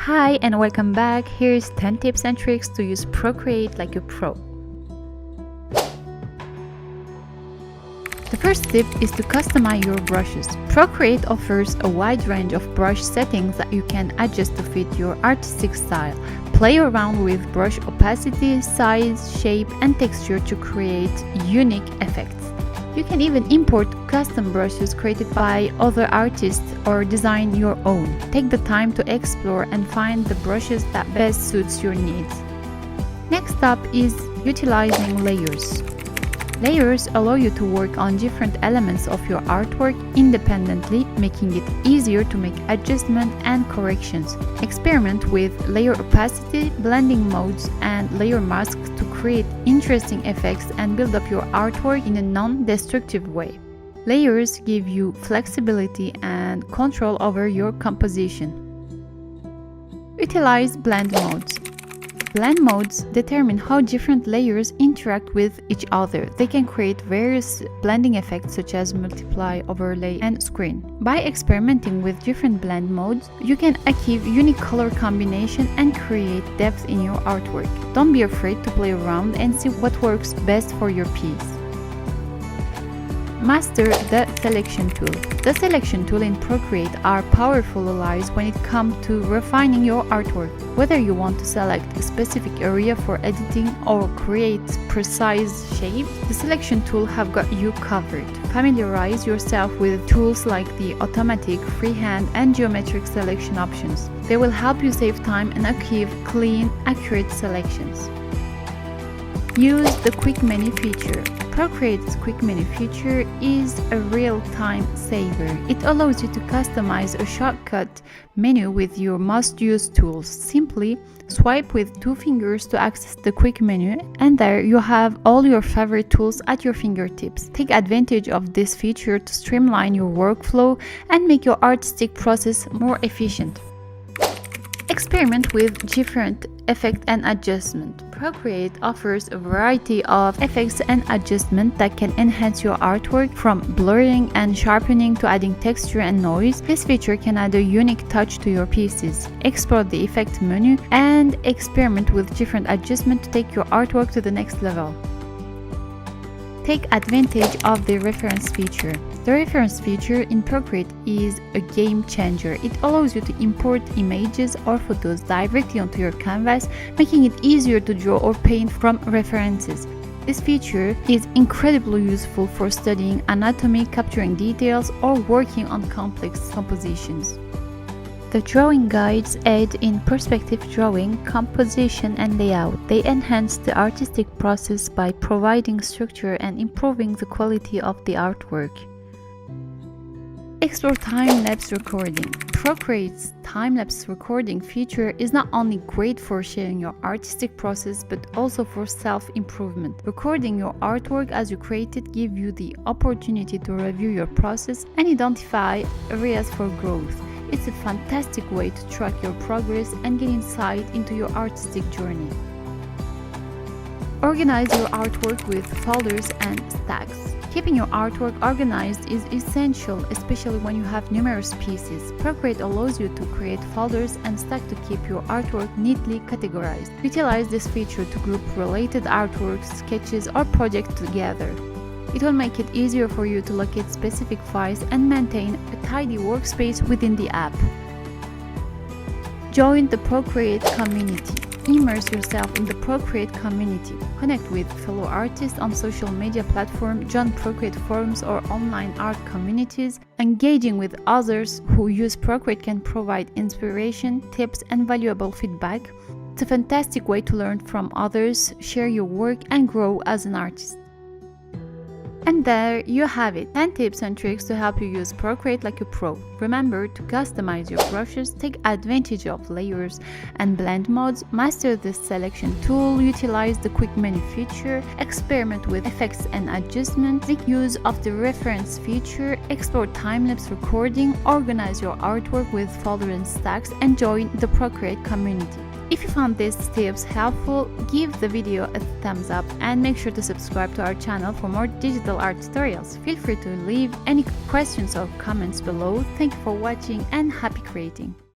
Hi and welcome back. Here's 10 tips and tricks to use Procreate like a pro. The first tip is to customize your brushes. Procreate offers a wide range of brush settings that you can adjust to fit your artistic style. Play around with brush opacity, size, shape, and texture to create unique effects. You can even import custom brushes created by other artists or design your own. Take the time to explore and find the brushes that best suits your needs. Next up is utilizing layers. Layers allow you to work on different elements of your artwork independently, making it easier to make adjustments and corrections. Experiment with layer opacity, blending modes, and layer masks to create interesting effects and build up your artwork in a non-destructive way. Layers give you flexibility and control over your composition. Utilize blend modes. Blend modes determine how different layers interact with each other. They can create various blending effects such as multiply, overlay, and screen. By experimenting with different blend modes, you can achieve unique color combination and create depth in your artwork. Don't be afraid to play around and see what works best for your piece. Master the selection tool. The selection tool in Procreate are powerful allies when it comes to refining your artwork. Whether you want to select a specific area for editing or create precise shapes, the selection tool have got you covered. Familiarize yourself with tools like the automatic, freehand, and geometric selection options. They will help you save time and achieve clean, accurate selections. Use the QuickMenu feature. Procreate's QuickMenu feature is a real time saver. It allows you to customize a shortcut menu with your most used tools. Simply swipe with 2 fingers to access the QuickMenu, and there you have all your favorite tools at your fingertips. Take advantage of this feature to streamline your workflow and make your artistic process more efficient. Experiment with different effects and adjustments. Procreate offers a variety of effects and adjustments that can enhance your artwork, from blurring and sharpening to adding texture and noise. This feature can add a unique touch to your pieces. Explore the effect menu and experiment with different adjustments to take your artwork to the next level. Take advantage of the reference feature. The reference feature in Procreate is a game changer. It allows you to import images or photos directly onto your canvas, making it easier to draw or paint from references. This feature is incredibly useful for studying anatomy, capturing details, or working on complex compositions. The drawing guides aid in perspective drawing, composition, and layout. They enhance the artistic process by providing structure and improving the quality of the artwork. Explore time-lapse recording. Procreate's time-lapse recording feature is not only great for sharing your artistic process but also for self-improvement. Recording your artwork as you create it gives you the opportunity to review your process and identify areas for growth. It's a fantastic way to track your progress and gain insight into your artistic journey. Organize your artwork with folders and stacks. Keeping your artwork organized is essential, especially when you have numerous pieces. Procreate allows you to create folders and stacks to keep your artwork neatly categorized. Utilize this feature to group related artworks, sketches, or projects together. It will make it easier for you to locate specific files and maintain a tidy workspace within the app. Join the Procreate community. Immerse yourself in the Procreate community. Connect with fellow artists on social media platforms, join Procreate forums or online art communities. Engaging with others who use Procreate can provide inspiration, tips, and valuable feedback. It's a fantastic way to learn from others, share your work, and grow as an artist. And there you have it, 10 tips and tricks to help you use Procreate like a pro. Remember to customize your brushes, take advantage of layers and blend modes, master the selection tool, utilize the quick menu feature, experiment with effects and adjustments, make use of the reference feature, explore time-lapse recording, organize your artwork with folders and stacks, and join the Procreate community. If you found these tips helpful, give the video a thumbs up and make sure to subscribe to our channel for more digital art tutorials. Feel free to leave any questions or comments below. Thank you for watching and happy creating!